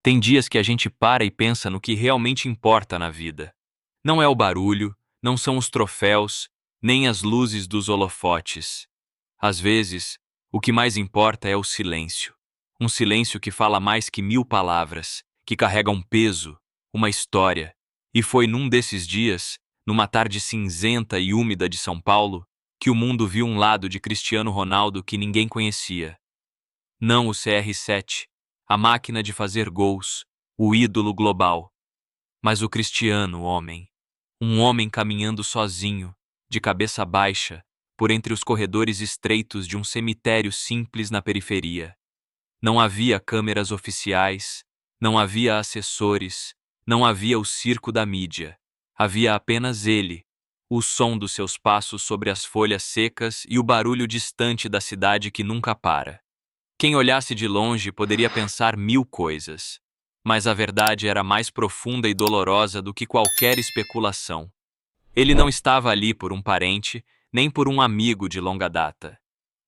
Tem dias que a gente para e pensa no que realmente importa na vida. Não é o barulho, não são os troféus, nem as luzes dos holofotes. Às vezes, o que mais importa é o silêncio. Um silêncio que fala mais que 1000 palavras, que carrega um peso, uma história. E foi num desses dias, numa tarde cinzenta e úmida de São Paulo, que o mundo viu um lado de Cristiano Ronaldo que ninguém conhecia. Não o CR7, a máquina de fazer gols, o ídolo global, mas o Cristiano homem. Um homem caminhando sozinho, de cabeça baixa, por entre os corredores estreitos de um cemitério simples na periferia. Não havia câmeras oficiais, não havia assessores, não havia o circo da mídia. Havia apenas ele, o som dos seus passos sobre as folhas secas e o barulho distante da cidade que nunca para. Quem olhasse de longe poderia pensar 1000 coisas, mas a verdade era mais profunda e dolorosa do que qualquer especulação. Ele não estava ali por um parente, nem por um amigo de longa data.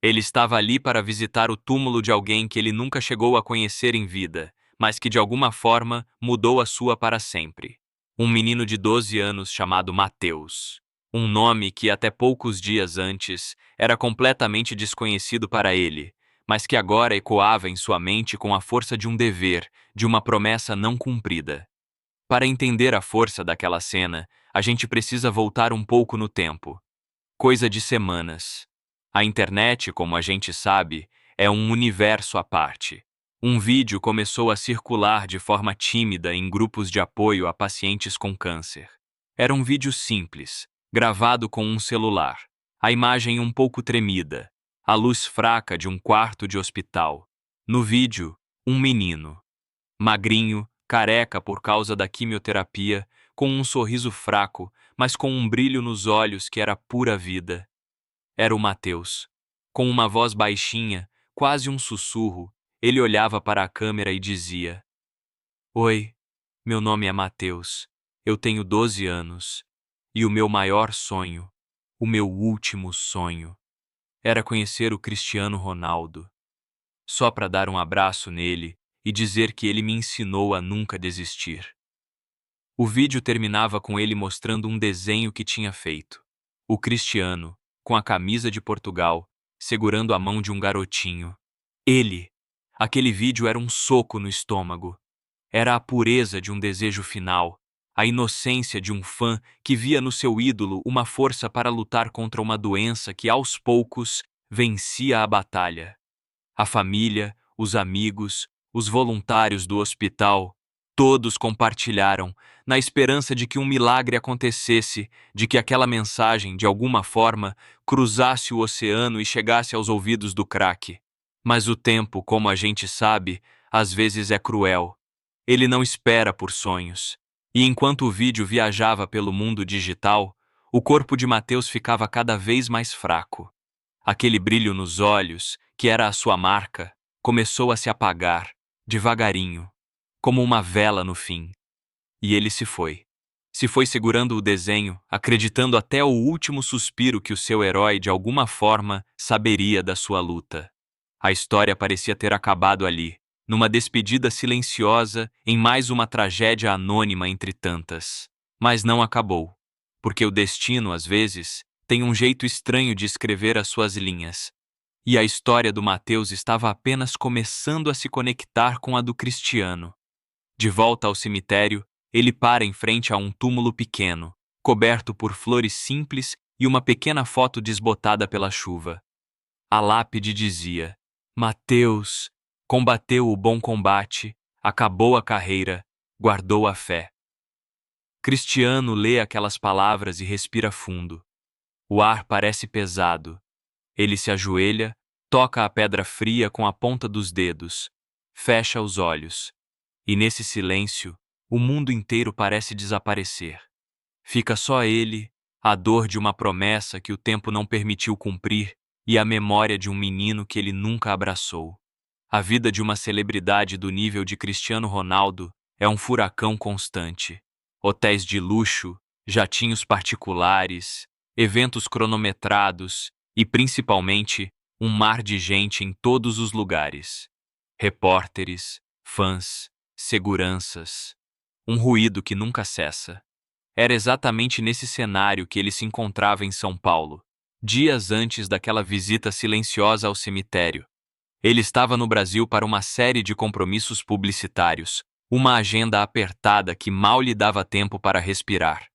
Ele estava ali para visitar o túmulo de alguém que ele nunca chegou a conhecer em vida, mas que de alguma forma mudou a sua para sempre. Um menino de 12 anos chamado Mateus. Um nome que até poucos dias antes era completamente desconhecido para ele, mas que agora ecoava em sua mente com a força de um dever, de uma promessa não cumprida. Para entender a força daquela cena, a gente precisa voltar um pouco no tempo. Coisa de semanas. A internet, como a gente sabe, é um universo à parte. Um vídeo começou a circular de forma tímida em grupos de apoio a pacientes com câncer. Era um vídeo simples, gravado com um celular. A imagem um pouco tremida, a luz fraca de um quarto de hospital. No vídeo, um menino, magrinho, careca por causa da quimioterapia, com um sorriso fraco, mas com um brilho nos olhos que era pura vida. Era o Mateus. Com uma voz baixinha, quase um sussurro, ele olhava para a câmera e dizia: Oi, meu nome é Mateus. Eu tenho 12 anos. E o meu maior sonho, o meu último sonho, era conhecer o Cristiano Ronaldo. Só para dar um abraço nele e dizer que ele me ensinou a nunca desistir. O vídeo terminava com ele mostrando um desenho que tinha feito. O Cristiano, com a camisa de Portugal, segurando a mão de um garotinho. Ele! Aquele vídeo era um soco no estômago. Era a pureza de um desejo final, a inocência de um fã que via no seu ídolo uma força para lutar contra uma doença que, aos poucos, vencia a batalha. A família, os amigos, os voluntários do hospital, todos compartilharam, na esperança de que um milagre acontecesse, de que aquela mensagem, de alguma forma, cruzasse o oceano e chegasse aos ouvidos do craque. Mas o tempo, como a gente sabe, às vezes é cruel. Ele não espera por sonhos. E enquanto o vídeo viajava pelo mundo digital, o corpo de Mateus ficava cada vez mais fraco. Aquele brilho nos olhos, que era a sua marca, começou a se apagar, devagarinho, como uma vela no fim. E ele se foi. Se foi segurando o desenho, acreditando até o último suspiro que o seu herói, de alguma forma, saberia da sua luta. A história parecia ter acabado ali, numa despedida silenciosa, em mais uma tragédia anônima entre tantas. Mas não acabou, porque o destino, às vezes, tem um jeito estranho de escrever as suas linhas. E a história do Mateus estava apenas começando a se conectar com a do Cristiano. De volta ao cemitério, ele para em frente a um túmulo pequeno, coberto por flores simples e uma pequena foto desbotada pela chuva. A lápide dizia: Mateus combateu o bom combate, acabou a carreira, guardou a fé. Cristiano lê aquelas palavras e respira fundo. O ar parece pesado. Ele se ajoelha, toca a pedra fria com a ponta dos dedos, fecha os olhos. E nesse silêncio, o mundo inteiro parece desaparecer. Fica só ele, a dor de uma promessa que o tempo não permitiu cumprir e a memória de um menino que ele nunca abraçou. A vida de uma celebridade do nível de Cristiano Ronaldo é um furacão constante. Hotéis de luxo, jatinhos particulares, eventos cronometrados e, principalmente, um mar de gente em todos os lugares. Repórteres, fãs, seguranças, um ruído que nunca cessa. Era exatamente nesse cenário que ele se encontrava em São Paulo, dias antes daquela visita silenciosa ao cemitério. Ele estava no Brasil para uma série de compromissos publicitários, uma agenda apertada que mal lhe dava tempo para respirar.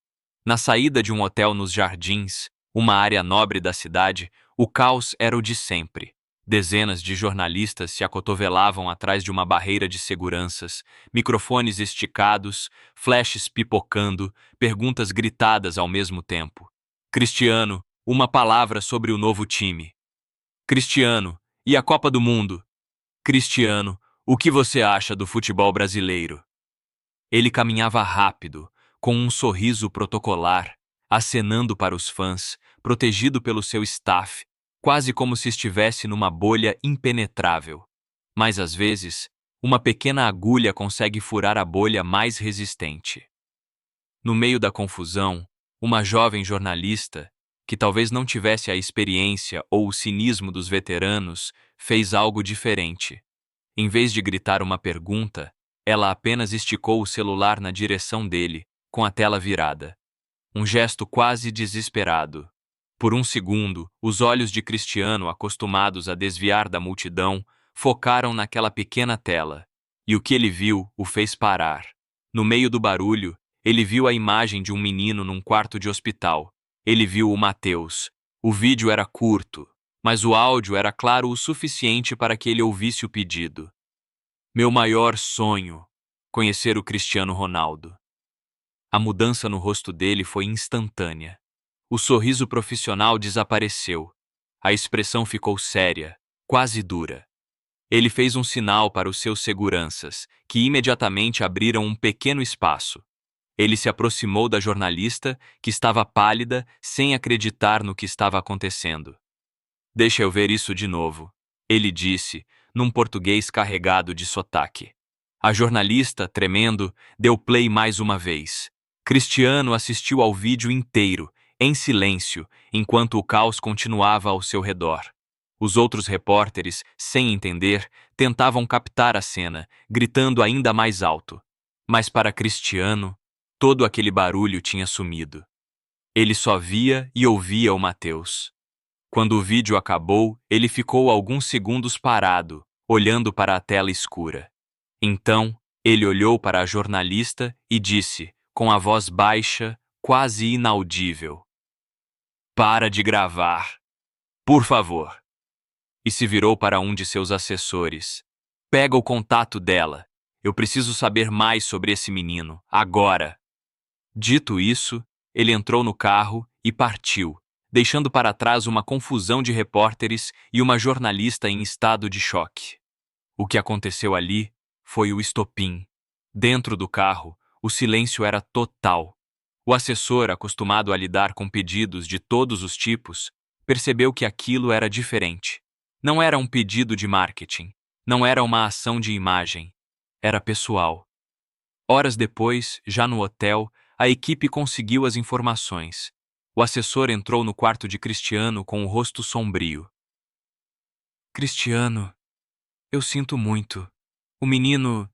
Na saída de um hotel nos Jardins, uma área nobre da cidade, o caos era o de sempre. Dezenas de jornalistas se acotovelavam atrás de uma barreira de seguranças, microfones esticados, flashes pipocando, perguntas gritadas ao mesmo tempo. Cristiano, uma palavra sobre o novo time. Cristiano, e a Copa do Mundo? Cristiano, o que você acha do futebol brasileiro? Ele caminhava rápido, com um sorriso protocolar, acenando para os fãs, protegido pelo seu staff, quase como se estivesse numa bolha impenetrável. Mas às vezes, uma pequena agulha consegue furar a bolha mais resistente. No meio da confusão, uma jovem jornalista, que talvez não tivesse a experiência ou o cinismo dos veteranos, fez algo diferente. Em vez de gritar uma pergunta, ela apenas esticou o celular na direção dele, com a tela virada. Um gesto quase desesperado. Por um segundo, os olhos de Cristiano, acostumados a desviar da multidão, focaram naquela pequena tela. E o que ele viu o fez parar. No meio do barulho, ele viu a imagem de um menino num quarto de hospital. Ele viu o Mateus. O vídeo era curto, mas o áudio era claro o suficiente para que ele ouvisse o pedido. Meu maior sonho, conhecer o Cristiano Ronaldo. A mudança no rosto dele foi instantânea. O sorriso profissional desapareceu. A expressão ficou séria, quase dura. Ele fez um sinal para os seus seguranças, que imediatamente abriram um pequeno espaço. Ele se aproximou da jornalista, que estava pálida, sem acreditar no que estava acontecendo. Deixa eu ver isso de novo, ele disse, num português carregado de sotaque. A jornalista, tremendo, deu play mais uma vez. Cristiano assistiu ao vídeo inteiro, em silêncio, enquanto o caos continuava ao seu redor. Os outros repórteres, sem entender, tentavam captar a cena, gritando ainda mais alto. Mas para Cristiano, todo aquele barulho tinha sumido. Ele só via e ouvia o Mateus. Quando o vídeo acabou, ele ficou alguns segundos parado, olhando para a tela escura. Então, ele olhou para a jornalista e disse, com a voz baixa, quase inaudível: "Para de gravar, por favor." E se virou para um de seus assessores. "Pega o contato dela. Eu preciso saber mais sobre esse menino, agora." Dito isso, ele entrou no carro e partiu, deixando para trás uma confusão de repórteres e uma jornalista em estado de choque. O que aconteceu ali foi o estopim. Dentro do carro, o silêncio era total. O assessor, acostumado a lidar com pedidos de todos os tipos, percebeu que aquilo era diferente. Não era um pedido de marketing, não era uma ação de imagem, era pessoal. Horas depois, já no hotel, a equipe conseguiu as informações. O assessor entrou no quarto de Cristiano com o rosto sombrio. "Cristiano, eu sinto muito. O menino,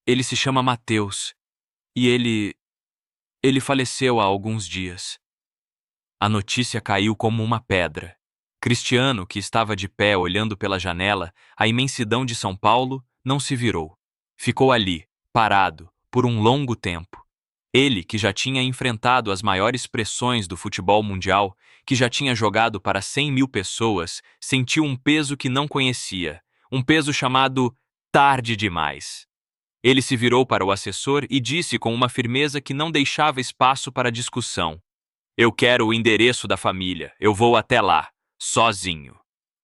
ele se chama Mateus, e ele faleceu há alguns dias." A notícia caiu como uma pedra. Cristiano, que estava de pé olhando pela janela, a imensidão de São Paulo, não se virou. Ficou ali, parado, por um longo tempo. Ele, que já tinha enfrentado as maiores pressões do futebol mundial, que já tinha jogado para 100.000 pessoas, sentiu um peso que não conhecia, um peso chamado tarde demais. Ele se virou para o assessor e disse com uma firmeza que não deixava espaço para discussão: "Eu quero o endereço da família, eu vou até lá, sozinho."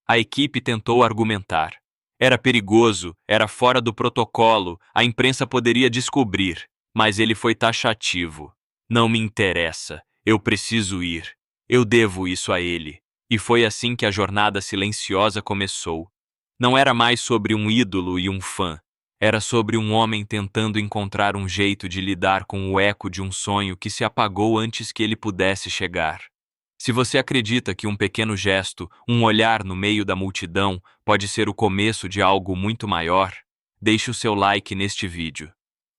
A equipe tentou argumentar. Era perigoso, era fora do protocolo, a imprensa poderia descobrir. Mas ele foi taxativo. "Não me interessa, eu preciso ir. Eu devo isso a ele." E foi assim que a jornada silenciosa começou. Não era mais sobre um ídolo e um fã. Era sobre um homem tentando encontrar um jeito de lidar com o eco de um sonho que se apagou antes que ele pudesse chegar. Se você acredita que um pequeno gesto, um olhar no meio da multidão, pode ser o começo de algo muito maior, deixe o seu like neste vídeo.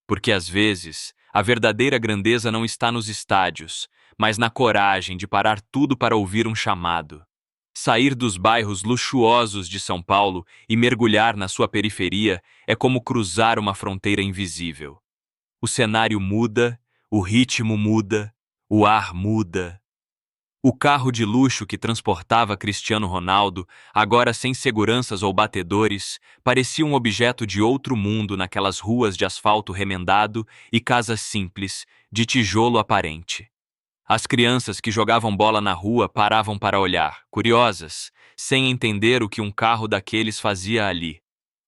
Porque às vezes, a verdadeira grandeza não está nos estádios, mas na coragem de parar tudo para ouvir um chamado. Sair dos bairros luxuosos de São Paulo e mergulhar na sua periferia é como cruzar uma fronteira invisível. O cenário muda, o ritmo muda, o ar muda. O carro de luxo que transportava Cristiano Ronaldo, agora sem seguranças ou batedores, parecia um objeto de outro mundo naquelas ruas de asfalto remendado e casas simples, de tijolo aparente. As crianças que jogavam bola na rua paravam para olhar, curiosas, sem entender o que um carro daqueles fazia ali.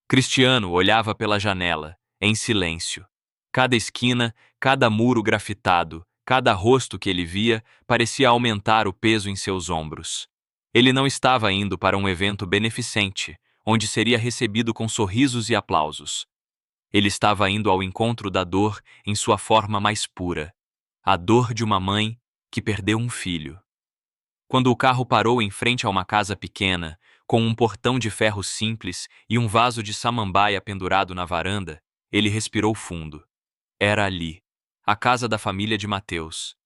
Cristiano olhava pela janela, em silêncio. Cada esquina, cada muro grafitado, cada rosto que ele via parecia aumentar o peso em seus ombros. Ele não estava indo para um evento beneficente, onde seria recebido com sorrisos e aplausos. Ele estava indo ao encontro da dor em sua forma mais pura. A dor de uma mãe que perdeu um filho. Quando o carro parou em frente a uma casa pequena, com um portão de ferro simples e um vaso de samambaia pendurado na varanda, ele respirou fundo. Era ali, a casa da família de Mateus.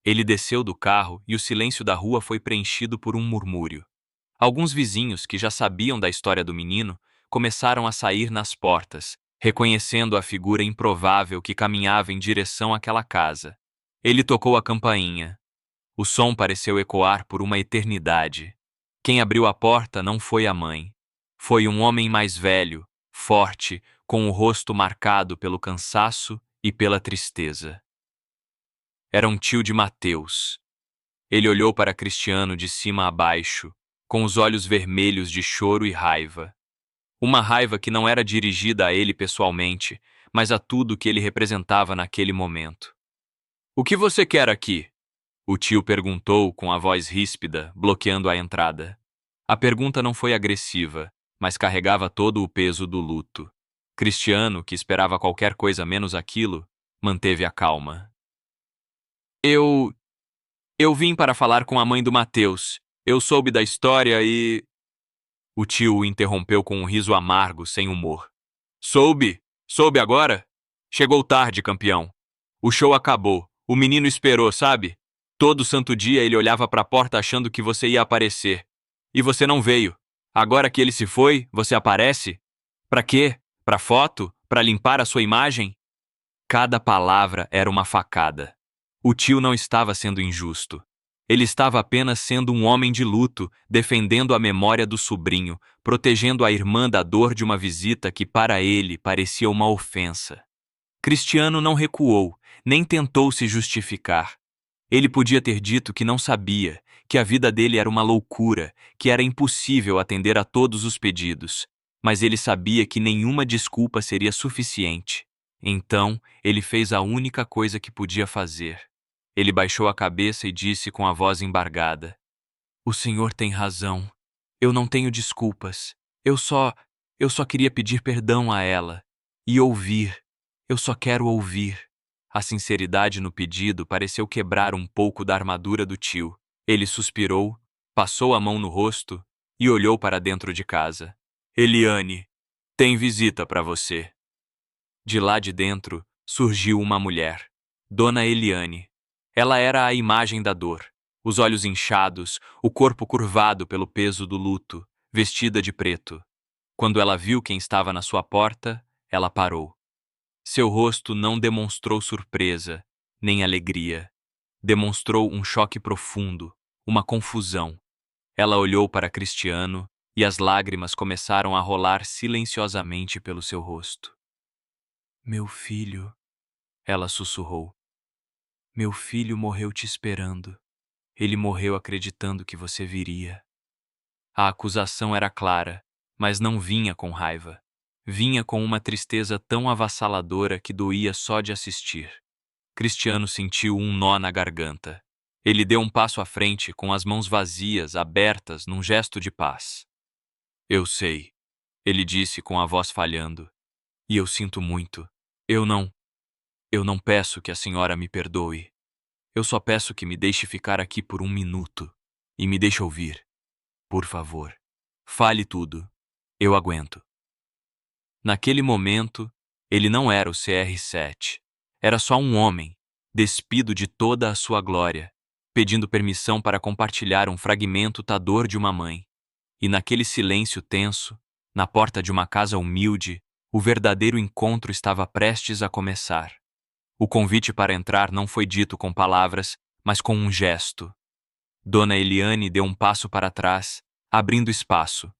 Ele desceu do carro e o silêncio da rua foi preenchido por um murmúrio. Alguns vizinhos que já sabiam da história do menino começaram a sair nas portas, reconhecendo a figura improvável que caminhava em direção àquela casa. Ele tocou a campainha. O som pareceu ecoar por uma eternidade. Quem abriu a porta não foi a mãe. Foi um homem mais velho, forte, com o rosto marcado pelo cansaço e pela tristeza. Era um tio de Mateus. Ele olhou para Cristiano de cima a baixo, com os olhos vermelhos de choro e raiva. Uma raiva que não era dirigida a ele pessoalmente, mas a tudo que ele representava naquele momento. "O que você quer aqui?" O tio perguntou com a voz ríspida, bloqueando a entrada. A pergunta não foi agressiva, mas carregava todo o peso do luto. Cristiano, que esperava qualquer coisa menos aquilo, manteve a calma. Eu... Eu vim para falar com a mãe do Mateus. Eu soube da história e... O tio o interrompeu com um riso amargo, sem humor. Soube? Soube agora? Chegou tarde, campeão. O show acabou. O menino esperou, sabe? Todo santo dia ele olhava para a porta achando que você ia aparecer. E você não veio. Agora que ele se foi, você aparece? Pra quê? Pra foto? Pra limpar a sua imagem? Cada palavra era uma facada. O tio não estava sendo injusto. Ele estava apenas sendo um homem de luto, defendendo a memória do sobrinho, protegendo a irmã da dor de uma visita que para ele parecia uma ofensa. Cristiano não recuou, nem tentou se justificar. Ele podia ter dito que não sabia, que a vida dele era uma loucura, que era impossível atender a todos os pedidos, mas ele sabia que nenhuma desculpa seria suficiente. Então, ele fez a única coisa que podia fazer. Ele baixou a cabeça e disse com a voz embargada: "O senhor tem razão. Eu não tenho desculpas. Eu só queria pedir perdão a ela. E ouvir. Eu só quero ouvir." A sinceridade no pedido pareceu quebrar um pouco da armadura do tio. Ele suspirou, passou a mão no rosto e olhou para dentro de casa. "Eliane, tem visita para você." De lá de dentro surgiu uma mulher, Dona Eliane. Ela era a imagem da dor, os olhos inchados, o corpo curvado pelo peso do luto, vestida de preto. Quando ela viu quem estava na sua porta, ela parou. Seu rosto não demonstrou surpresa, nem alegria. Demonstrou um choque profundo, uma confusão. Ela olhou para Cristiano e as lágrimas começaram a rolar silenciosamente pelo seu rosto. "Meu filho", ela sussurrou. "Meu filho morreu te esperando. Ele morreu acreditando que você viria." A acusação era clara, mas não vinha com raiva. Vinha com uma tristeza tão avassaladora que doía só de assistir. Cristiano sentiu um nó na garganta. Ele deu um passo à frente com as mãos vazias, abertas, num gesto de paz. "Eu sei", ele disse com a voz falhando. "E eu sinto muito. Eu não... Eu não peço que a senhora me perdoe. Eu só peço que me deixe ficar aqui por um minuto. E me deixe ouvir. Por favor. Fale tudo. Eu aguento." Naquele momento, ele não era o CR7. Era só um homem, despido de toda a sua glória, pedindo permissão para compartilhar um fragmento tador de uma mãe. E naquele silêncio tenso, na porta de uma casa humilde, o verdadeiro encontro estava prestes a começar. O convite para entrar não foi dito com palavras, mas com um gesto. Dona Eliane deu um passo para trás, abrindo espaço.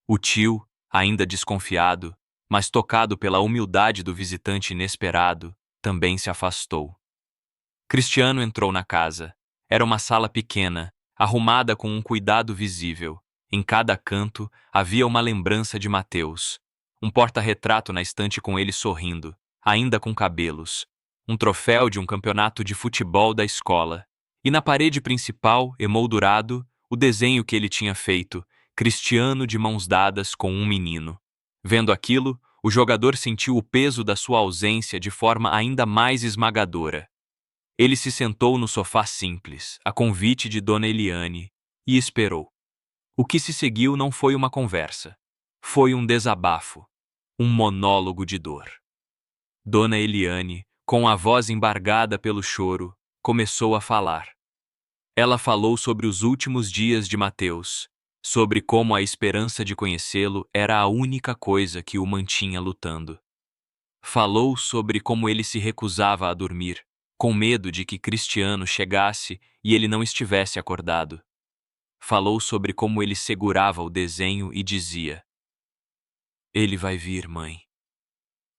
O tio, ainda desconfiado, mas tocado pela humildade do visitante inesperado, também se afastou. Cristiano entrou na casa. Era uma sala pequena, arrumada com um cuidado visível. Em cada canto havia uma lembrança de Mateus. Um porta-retrato na estante com ele sorrindo, ainda com cabelos. Um troféu de um campeonato de futebol da escola. E na parede principal, emoldurado, o desenho que ele tinha feito, Cristiano de mãos dadas com um menino. Vendo aquilo, o jogador sentiu o peso da sua ausência de forma ainda mais esmagadora. Ele se sentou no sofá simples, a convite de Dona Eliane, e esperou. O que se seguiu não foi uma conversa. Foi um desabafo, um monólogo de dor. Dona Eliane, com a voz embargada pelo choro, começou a falar. Ela falou sobre os últimos dias de Mateus, sobre como a esperança de conhecê-lo era a única coisa que o mantinha lutando. Falou sobre como ele se recusava a dormir, com medo de que Cristiano chegasse e ele não estivesse acordado. Falou sobre como ele segurava o desenho e dizia: "Ele vai vir, mãe.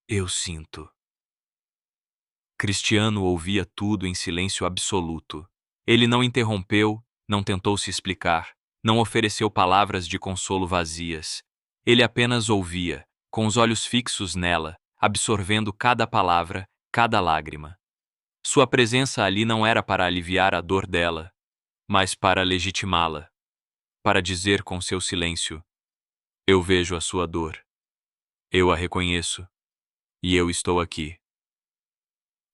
Eu sinto." Cristiano ouvia tudo em silêncio absoluto. Ele não interrompeu, não tentou se explicar, não ofereceu palavras de consolo vazias. Ele apenas ouvia, com os olhos fixos nela, absorvendo cada palavra, cada lágrima. Sua presença ali não era para aliviar a dor dela, mas para legitimá-la, para dizer com seu silêncio: "Eu vejo a sua dor. Eu a reconheço. E eu estou aqui."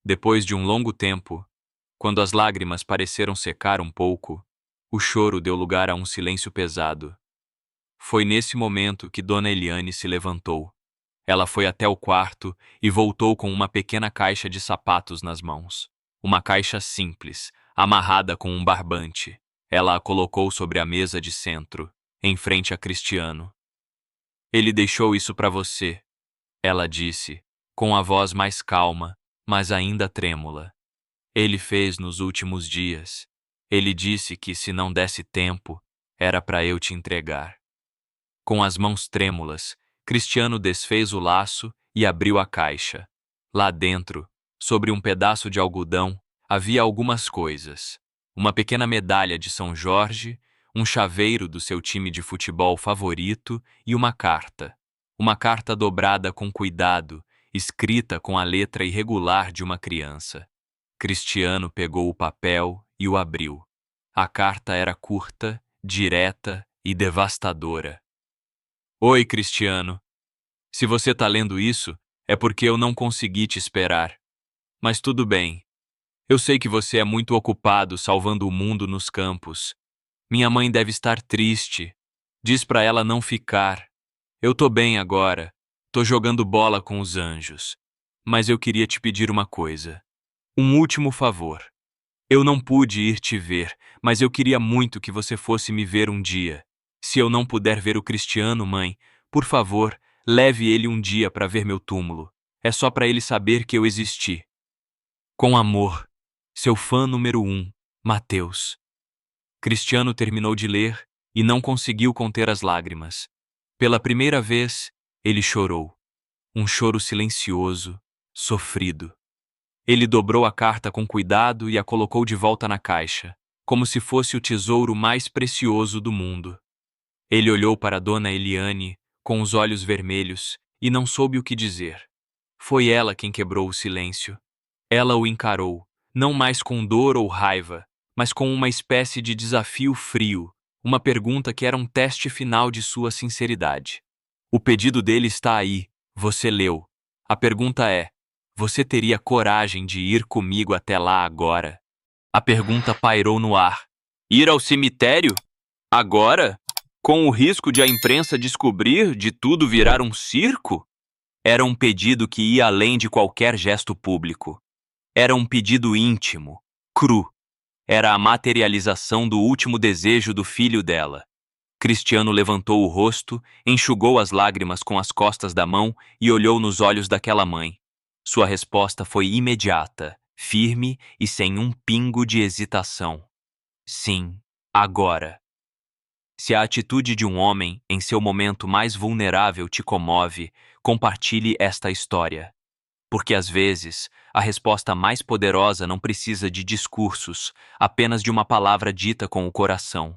Depois de um longo tempo, quando as lágrimas pareceram secar um pouco, o choro deu lugar a um silêncio pesado. Foi nesse momento que Dona Eliane se levantou. Ela foi até o quarto e voltou com uma pequena caixa de sapatos nas mãos. Uma caixa simples, amarrada com um barbante. Ela a colocou sobre a mesa de centro, em frente a Cristiano. "Ele deixou isso para você," ela disse, com a voz mais calma, mas ainda trêmula. "Ele fez nos últimos dias. Ele disse que se não desse tempo, era para eu te entregar." Com as mãos trêmulas, Cristiano desfez o laço e abriu a caixa. Lá dentro, sobre um pedaço de algodão, havia algumas coisas. Uma pequena medalha de São Jorge, um chaveiro do seu time de futebol favorito e uma carta. Uma carta dobrada com cuidado, escrita com a letra irregular de uma criança. Cristiano pegou o papel e o abriu. A carta era curta, direta e devastadora. "Oi, Cristiano. Se você tá lendo isso, é porque eu não consegui te esperar. Mas tudo bem. Eu sei que você é muito ocupado salvando o mundo nos campos. Minha mãe deve estar triste. Diz pra ela não ficar. Eu tô bem agora. Tô jogando bola com os anjos. Mas eu queria te pedir uma coisa. Um último favor. Eu não pude ir te ver, mas eu queria muito que você fosse me ver um dia. Se eu não puder ver o Cristiano, mãe, por favor, leve ele um dia para ver meu túmulo. É só para ele saber que eu existi. Com amor, seu fã número 1, Mateus." Cristiano terminou de ler e não conseguiu conter as lágrimas. Pela primeira vez, ele chorou. Um choro silencioso, sofrido. Ele dobrou a carta com cuidado e a colocou de volta na caixa, como se fosse o tesouro mais precioso do mundo. Ele olhou para Dona Eliane, com os olhos vermelhos, e não soube o que dizer. Foi ela quem quebrou o silêncio. Ela o encarou, não mais com dor ou raiva, mas com uma espécie de desafio frio, uma pergunta que era um teste final de sua sinceridade. "O pedido dele está aí, você leu. A pergunta é: você teria coragem de ir comigo até lá agora?" A pergunta pairou no ar. Ir ao cemitério? Agora? Com o risco de a imprensa descobrir, de tudo virar um circo? Era um pedido que ia além de qualquer gesto público. Era um pedido íntimo, cru. Era a materialização do último desejo do filho dela. Cristiano levantou o rosto, enxugou as lágrimas com as costas da mão e olhou nos olhos daquela mãe. Sua resposta foi imediata, firme e sem um pingo de hesitação. Sim, agora. Se a atitude de um homem em seu momento mais vulnerável te comove, compartilhe esta história. Porque às vezes, a resposta mais poderosa não precisa de discursos, apenas de uma palavra dita com o coração.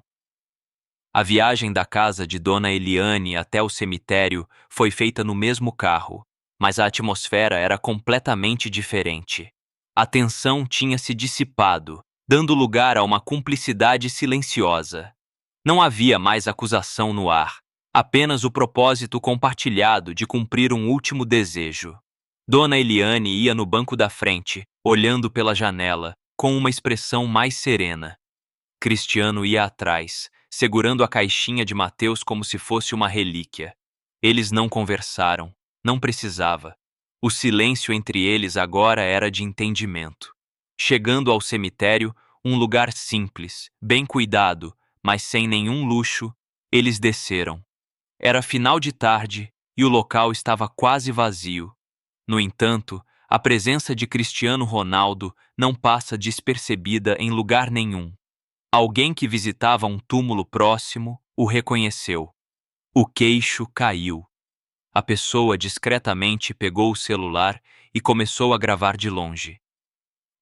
A viagem da casa de Dona Eliane até o cemitério foi feita no mesmo carro, mas a atmosfera era completamente diferente. A tensão tinha se dissipado, dando lugar a uma cumplicidade silenciosa. Não havia mais acusação no ar, apenas o propósito compartilhado de cumprir um último desejo. Dona Eliane ia no banco da frente, olhando pela janela, com uma expressão mais serena. Cristiano ia atrás, segurando a caixinha de Mateus como se fosse uma relíquia. Eles não conversaram, não precisava. O silêncio entre eles agora era de entendimento. Chegando ao cemitério, um lugar simples, bem cuidado, mas sem nenhum luxo, eles desceram. Era final de tarde e o local estava quase vazio. No entanto, a presença de Cristiano Ronaldo não passa despercebida em lugar nenhum. Alguém que visitava um túmulo próximo o reconheceu. O queixo caiu. A pessoa discretamente pegou o celular e começou a gravar de longe.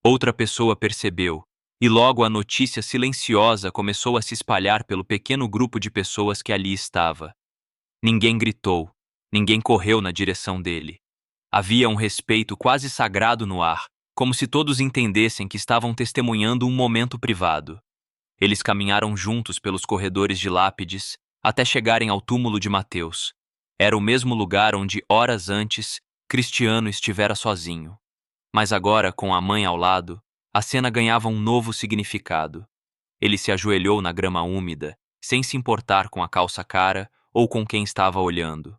Outra pessoa percebeu, e logo a notícia silenciosa começou a se espalhar pelo pequeno grupo de pessoas que ali estava. Ninguém gritou, ninguém correu na direção dele. Havia um respeito quase sagrado no ar, como se todos entendessem que estavam testemunhando um momento privado. Eles caminharam juntos pelos corredores de lápides até chegarem ao túmulo de Mateus. Era o mesmo lugar onde, horas antes, Cristiano estivera sozinho. Mas agora, com a mãe ao lado, a cena ganhava um novo significado. Ele se ajoelhou na grama úmida, sem se importar com a calça cara ou com quem estava olhando.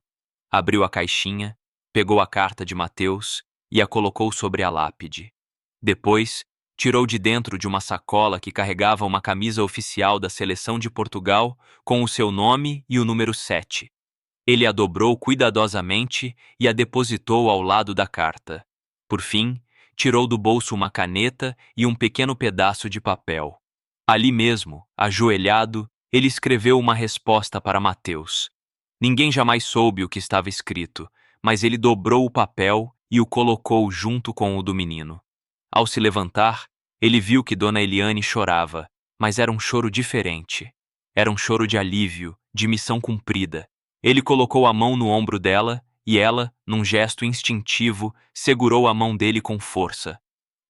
Abriu a caixinha, pegou a carta de Mateus e a colocou sobre a lápide. Depois, tirou de dentro de uma sacola que carregava uma camisa oficial da seleção de Portugal com o seu nome e o número 7. Ele a dobrou cuidadosamente e a depositou ao lado da carta. Por fim, tirou do bolso uma caneta e um pequeno pedaço de papel. Ali mesmo, ajoelhado, ele escreveu uma resposta para Mateus. Ninguém jamais soube o que estava escrito, mas ele dobrou o papel e o colocou junto com o do menino. Ao se levantar, ele viu que Dona Eliane chorava, mas era um choro diferente. Era um choro de alívio, de missão cumprida. Ele colocou a mão no ombro dela e ela, num gesto instintivo, segurou a mão dele com força.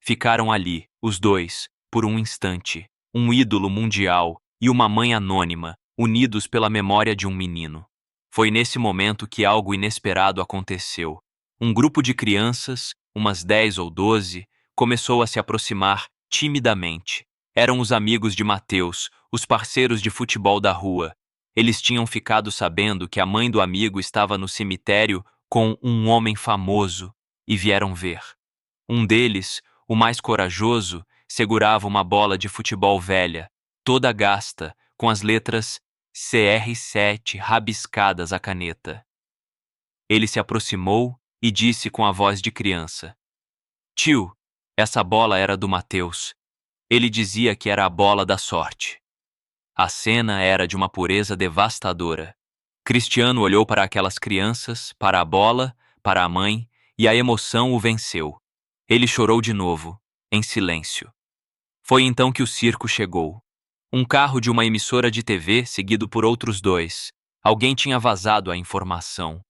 Ficaram ali, os dois, por um instante, um ídolo mundial e uma mãe anônima, unidos pela memória de um menino. Foi nesse momento que algo inesperado aconteceu. Um grupo de crianças, umas 10 ou 12, começou a se aproximar timidamente. Eram os amigos de Mateus, os parceiros de futebol da rua. Eles tinham ficado sabendo que a mãe do amigo estava no cemitério com um homem famoso e vieram ver. Um deles, o mais corajoso, segurava uma bola de futebol velha, toda gasta, com as letras CR7 rabiscadas à caneta. Ele se aproximou e disse com a voz de criança: Tio, essa bola era do Mateus. Ele dizia que era a bola da sorte. A cena era de uma pureza devastadora. Cristiano olhou para aquelas crianças, para a bola, para a mãe, e a emoção o venceu. Ele chorou de novo, em silêncio. Foi então que o circo chegou. Um carro de uma emissora de TV, seguido por outros dois. Alguém tinha vazado a informação.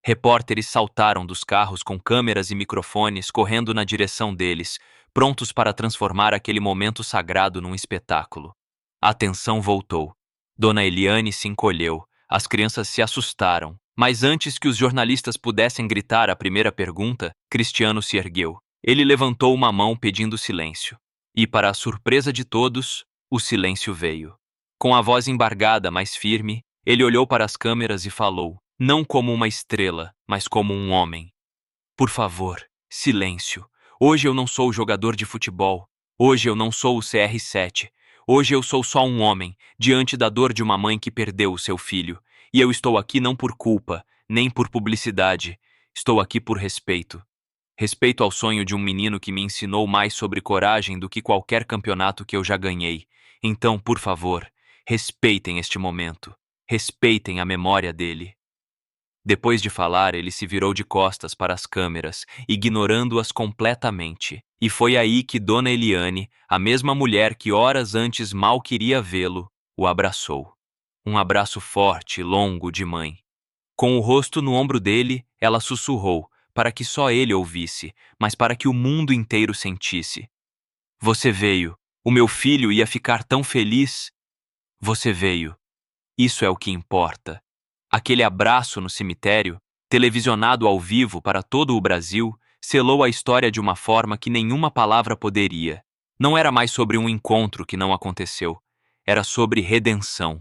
Repórteres saltaram dos carros com câmeras e microfones correndo na direção deles, prontos para transformar aquele momento sagrado num espetáculo. A atenção voltou. Dona Eliane se encolheu. As crianças se assustaram. Mas antes que os jornalistas pudessem gritar a primeira pergunta, Cristiano se ergueu. Ele levantou uma mão pedindo silêncio. E, para a surpresa de todos, o silêncio veio. Com a voz embargada, mas firme, ele olhou para as câmeras e falou, não como uma estrela, mas como um homem. Por favor, silêncio. Hoje eu não sou jogador de futebol. Hoje eu não sou o CR7. Hoje eu sou só um homem, diante da dor de uma mãe que perdeu o seu filho. E eu estou aqui não por culpa, nem por publicidade. Estou aqui por respeito. Respeito ao sonho de um menino que me ensinou mais sobre coragem do que qualquer campeonato que eu já ganhei. Então, por favor, respeitem este momento. Respeitem a memória dele. Depois de falar, ele se virou de costas para as câmeras, ignorando-as completamente. E foi aí que Dona Eliane, a mesma mulher que horas antes mal queria vê-lo, o abraçou. Um abraço forte, longo de mãe. Com o rosto no ombro dele, ela sussurrou, para que só ele ouvisse, mas para que o mundo inteiro sentisse. Você veio. O meu filho ia ficar tão feliz. Você veio. Isso é o que importa. Aquele abraço no cemitério, televisionado ao vivo para todo o Brasil, selou a história de uma forma que nenhuma palavra poderia. Não era mais sobre um encontro que não aconteceu. Era sobre redenção.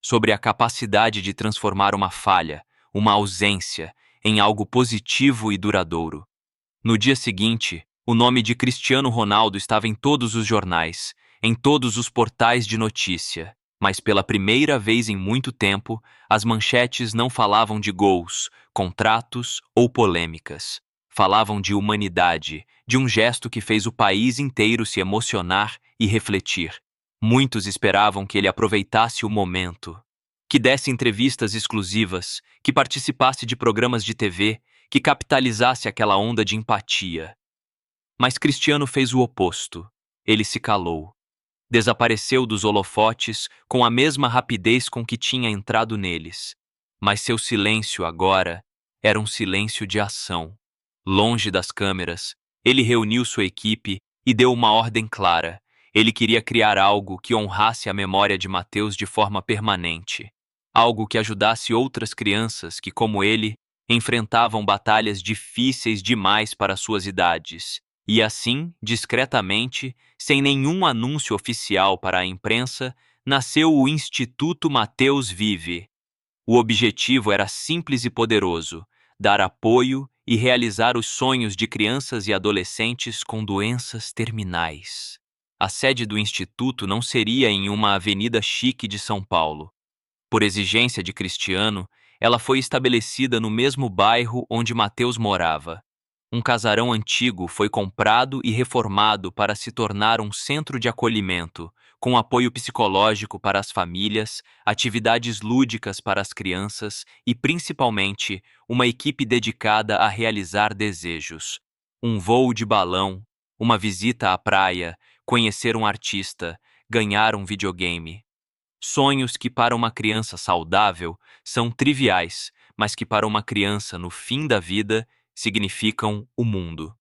Sobre a capacidade de transformar uma falha, uma ausência, em algo positivo e duradouro. No dia seguinte, o nome de Cristiano Ronaldo estava em todos os jornais, em todos os portais de notícia. Mas pela primeira vez em muito tempo, as manchetes não falavam de gols, contratos ou polêmicas. Falavam de humanidade, de um gesto que fez o país inteiro se emocionar e refletir. Muitos esperavam que ele aproveitasse o momento, que desse entrevistas exclusivas, que participasse de programas de TV, que capitalizasse aquela onda de empatia. Mas Cristiano fez o oposto. Ele se calou. Desapareceu dos holofotes com a mesma rapidez com que tinha entrado neles. Mas seu silêncio agora era um silêncio de ação. Longe das câmeras, ele reuniu sua equipe e deu uma ordem clara. Ele queria criar algo que honrasse a memória de Mateus de forma permanente. Algo que ajudasse outras crianças que, como ele, enfrentavam batalhas difíceis demais para suas idades. E assim, discretamente, sem nenhum anúncio oficial para a imprensa, nasceu o Instituto Mateus Vive. O objetivo era simples e poderoso: dar apoio e realizar os sonhos de crianças e adolescentes com doenças terminais. A sede do instituto não seria em uma avenida chique de São Paulo. Por exigência de Cristiano, ela foi estabelecida no mesmo bairro onde Mateus morava. Um casarão antigo foi comprado e reformado para se tornar um centro de acolhimento, com apoio psicológico para as famílias, atividades lúdicas para as crianças e, principalmente, uma equipe dedicada a realizar desejos. Um voo de balão, uma visita à praia, conhecer um artista, ganhar um videogame. Sonhos que para uma criança saudável são triviais, mas que para uma criança no fim da vida significam o mundo.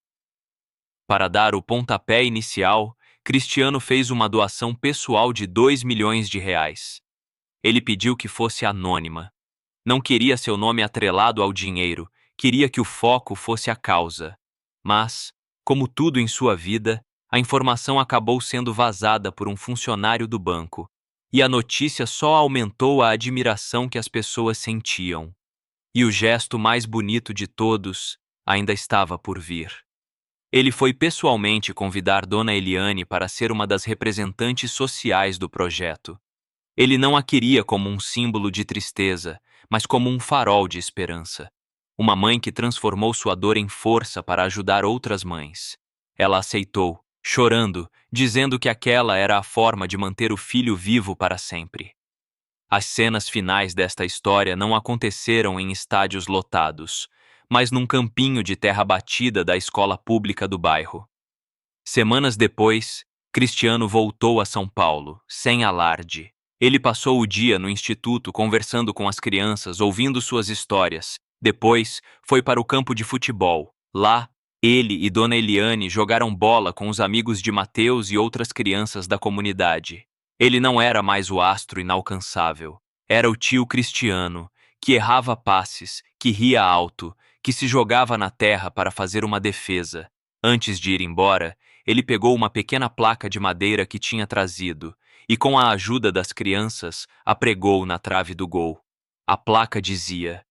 Para dar o pontapé inicial, Cristiano fez uma doação pessoal de 2 milhões de reais. Ele pediu que fosse anônima. Não queria seu nome atrelado ao dinheiro, queria que o foco fosse a causa. Mas, como tudo em sua vida, a informação acabou sendo vazada por um funcionário do banco, e a notícia só aumentou a admiração que as pessoas sentiam. E o gesto mais bonito de todos ainda estava por vir. Ele foi pessoalmente convidar Dona Eliane para ser uma das representantes sociais do projeto. Ele não a queria como um símbolo de tristeza, mas como um farol de esperança. Uma mãe que transformou sua dor em força para ajudar outras mães. Ela aceitou, chorando, dizendo que aquela era a forma de manter o filho vivo para sempre. As cenas finais desta história não aconteceram em estádios lotados, mas num campinho de terra batida da escola pública do bairro. Semanas depois, Cristiano voltou a São Paulo, sem alarde. Ele passou o dia no instituto conversando com as crianças, ouvindo suas histórias. Depois, foi para o campo de futebol. Lá, ele e Dona Eliane jogaram bola com os amigos de Mateus e outras crianças da comunidade. Ele não era mais o astro inalcançável. Era o tio Cristiano, que errava passes, que ria alto, que se jogava na terra para fazer uma defesa. Antes de ir embora, ele pegou uma pequena placa de madeira que tinha trazido e, com a ajuda das crianças, a pregou na trave do gol. A placa dizia: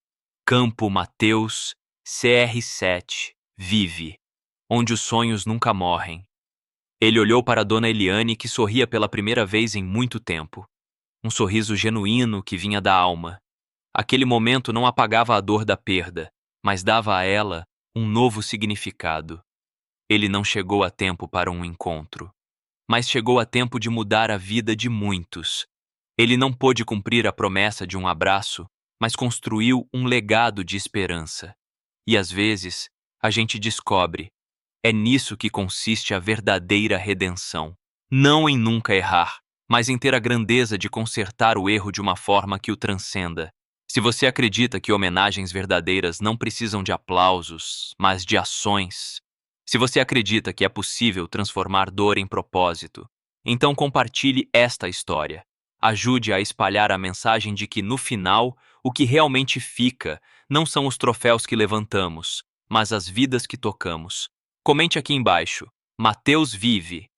Campo Mateus, CR7, vive, onde os sonhos nunca morrem. Ele olhou para Dona Eliane, que sorria pela primeira vez em muito tempo. Um sorriso genuíno que vinha da alma. Aquele momento não apagava a dor da perda, mas dava a ela um novo significado. Ele não chegou a tempo para um encontro, mas chegou a tempo de mudar a vida de muitos. Ele não pôde cumprir a promessa de um abraço, mas construiu um legado de esperança. E às vezes, a gente descobre, é nisso que consiste a verdadeira redenção. Não em nunca errar, mas em ter a grandeza de consertar o erro de uma forma que o transcenda. Se você acredita que homenagens verdadeiras não precisam de aplausos, mas de ações, se você acredita que é possível transformar dor em propósito, então compartilhe esta história. Ajude a espalhar a mensagem de que, no final, o que realmente fica não são os troféus que levantamos, mas as vidas que tocamos. Comente aqui embaixo. Mateus vive.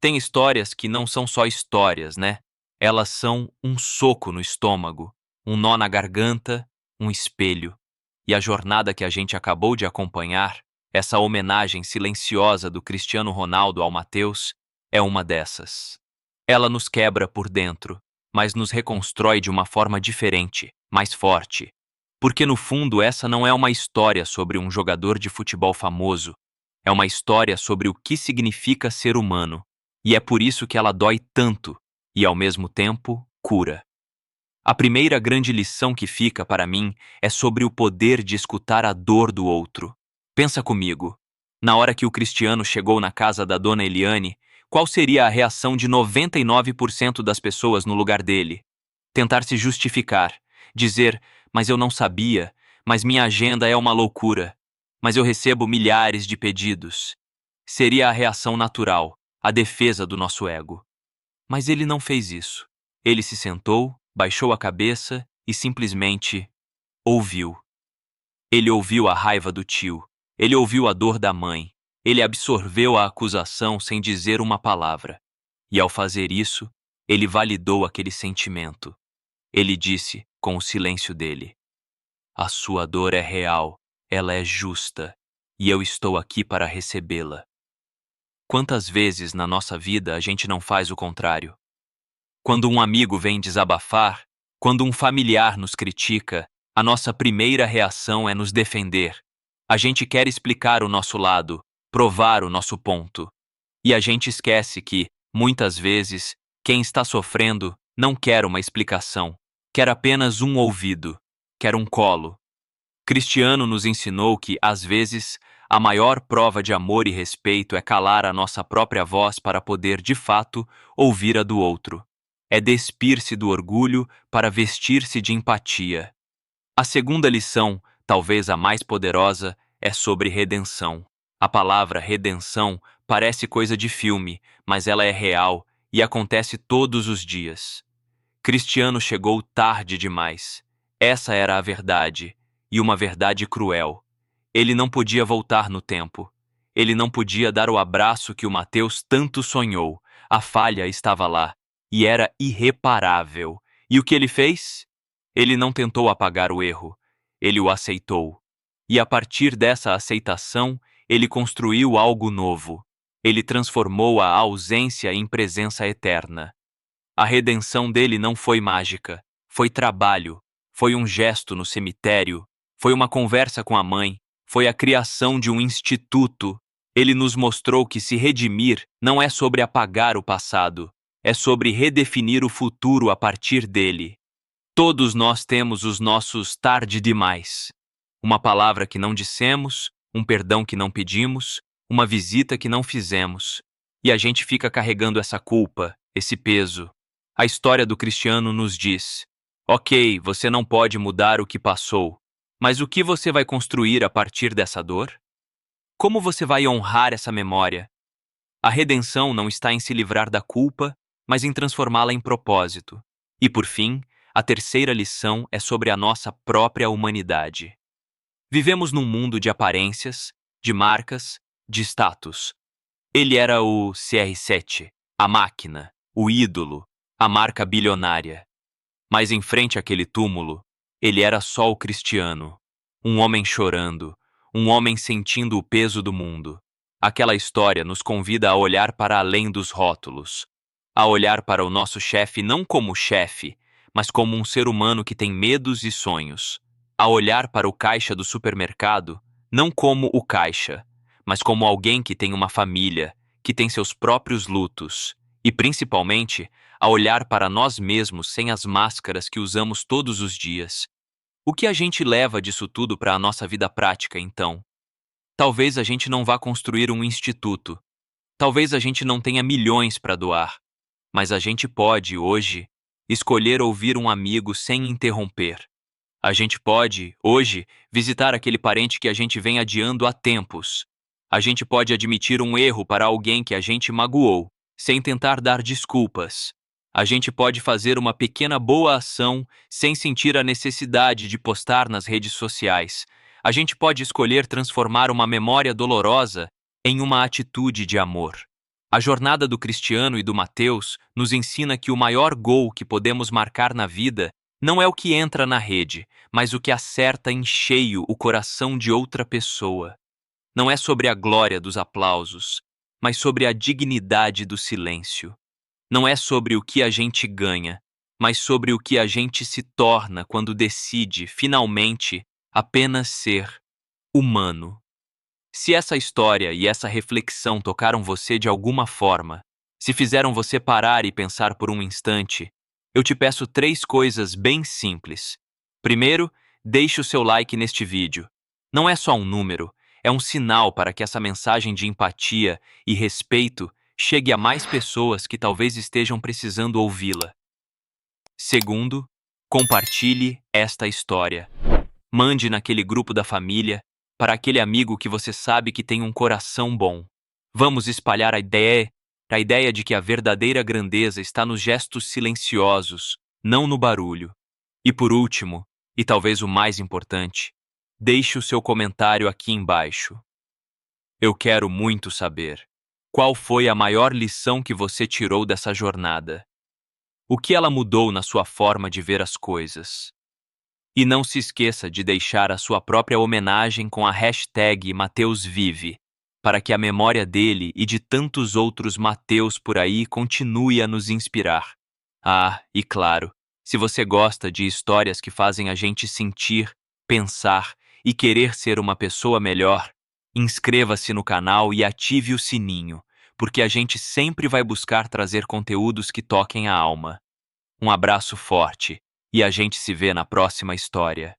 Tem histórias que não são só histórias, né? Elas são um soco no estômago, um nó na garganta, um espelho. E a jornada que a gente acabou de acompanhar, essa homenagem silenciosa do Cristiano Ronaldo ao Mateus, é uma dessas. Ela nos quebra por dentro, mas nos reconstrói de uma forma diferente, mais forte. Porque no fundo essa não é uma história sobre um jogador de futebol famoso, é uma história sobre o que significa ser humano. E é por isso que ela dói tanto e, ao mesmo tempo, cura. A primeira grande lição que fica para mim é sobre o poder de escutar a dor do outro. Pensa comigo. Na hora que o Cristiano chegou na casa da Dona Eliane, qual seria a reação de 99% das pessoas no lugar dele? Tentar se justificar, dizer, mas eu não sabia, mas minha agenda é uma loucura, mas eu recebo milhares de pedidos. Seria a reação natural, a defesa do nosso ego. Mas ele não fez isso. Ele se sentou, baixou a cabeça e simplesmente ouviu. Ele ouviu a raiva do tio. Ele ouviu a dor da mãe. Ele absorveu a acusação sem dizer uma palavra. E ao fazer isso, ele validou aquele sentimento. Ele disse, com o silêncio dele: a sua dor é real, ela é justa, e eu estou aqui para recebê-la. Quantas vezes na nossa vida a gente não faz o contrário? Quando um amigo vem desabafar, quando um familiar nos critica, a nossa primeira reação é nos defender. A gente quer explicar o nosso lado, provar o nosso ponto. E a gente esquece que, muitas vezes, quem está sofrendo não quer uma explicação, quer apenas um ouvido, quer um colo. Cristiano nos ensinou que, às vezes, a maior prova de amor e respeito é calar a nossa própria voz para poder, de fato, ouvir a do outro. É despir-se do orgulho para vestir-se de empatia. A segunda lição, talvez a mais poderosa, é sobre redenção. A palavra redenção parece coisa de filme, mas ela é real e acontece todos os dias. Cristiano chegou tarde demais. Essa era a verdade, e uma verdade cruel. Ele não podia voltar no tempo. Ele não podia dar o abraço que o Mateus tanto sonhou. A falha estava lá, e era irreparável. E o que ele fez? Ele não tentou apagar o erro. Ele o aceitou. E a partir dessa aceitação, ele construiu algo novo. Ele transformou a ausência em presença eterna. A redenção dele não foi mágica, foi trabalho, foi um gesto no cemitério, foi uma conversa com a mãe, foi a criação de um instituto. Ele nos mostrou que se redimir não é sobre apagar o passado, é sobre redefinir o futuro a partir dele. Todos nós temos os nossos tarde demais. Uma palavra que não dissemos, um perdão que não pedimos, uma visita que não fizemos. E a gente fica carregando essa culpa, esse peso. A história do Cristiano nos diz: ok, você não pode mudar o que passou, mas o que você vai construir a partir dessa dor? Como você vai honrar essa memória? A redenção não está em se livrar da culpa, mas em transformá-la em propósito. E por fim, a terceira lição é sobre a nossa própria humanidade. Vivemos num mundo de aparências, de marcas, de status. Ele era o CR7, a máquina, o ídolo, a marca bilionária. Mas em frente àquele túmulo, ele era só o Cristiano, um homem chorando, um homem sentindo o peso do mundo. Aquela história nos convida a olhar para além dos rótulos, a olhar para o nosso chefe não como chefe, mas como um ser humano que tem medos e sonhos, a olhar para o caixa do supermercado não como o caixa, mas como alguém que tem uma família, que tem seus próprios lutos, e principalmente a olhar para nós mesmos sem as máscaras que usamos todos os dias. O que a gente leva disso tudo para a nossa vida prática, então? Talvez a gente não vá construir um instituto, talvez a gente não tenha milhões para doar, mas a gente pode, hoje, escolher ouvir um amigo sem interromper. A gente pode, hoje, visitar aquele parente que a gente vem adiando há tempos. A gente pode admitir um erro para alguém que a gente magoou, sem tentar dar desculpas. A gente pode fazer uma pequena boa ação sem sentir a necessidade de postar nas redes sociais. A gente pode escolher transformar uma memória dolorosa em uma atitude de amor. A jornada do Cristiano e do Mateus nos ensina que o maior gol que podemos marcar na vida não é o que entra na rede, mas o que acerta em cheio o coração de outra pessoa. Não é sobre a glória dos aplausos, mas sobre a dignidade do silêncio. Não é sobre o que a gente ganha, mas sobre o que a gente se torna quando decide, finalmente, apenas ser humano. Se essa história e essa reflexão tocaram você de alguma forma, se fizeram você parar e pensar por um instante, eu te peço 3 coisas bem simples. Primeiro, deixe o seu like neste vídeo. Não é só um número, é um sinal para que essa mensagem de empatia e respeito chegue a mais pessoas que talvez estejam precisando ouvi-la. Segundo, compartilhe esta história. Mande naquele grupo da família, para aquele amigo que você sabe que tem um coração bom. Vamos espalhar a ideia de que a verdadeira grandeza está nos gestos silenciosos, não no barulho. E por último, e talvez o mais importante, deixe o seu comentário aqui embaixo. Eu quero muito saber. Qual foi a maior lição que você tirou dessa jornada? O que ela mudou na sua forma de ver as coisas? E não se esqueça de deixar a sua própria homenagem com a hashtag MateusVive, para que a memória dele e de tantos outros Mateus por aí continue a nos inspirar. Ah, e claro, se você gosta de histórias que fazem a gente sentir, pensar e querer ser uma pessoa melhor, inscreva-se no canal e ative o sininho, porque a gente sempre vai buscar trazer conteúdos que toquem a alma. Um abraço forte e a gente se vê na próxima história.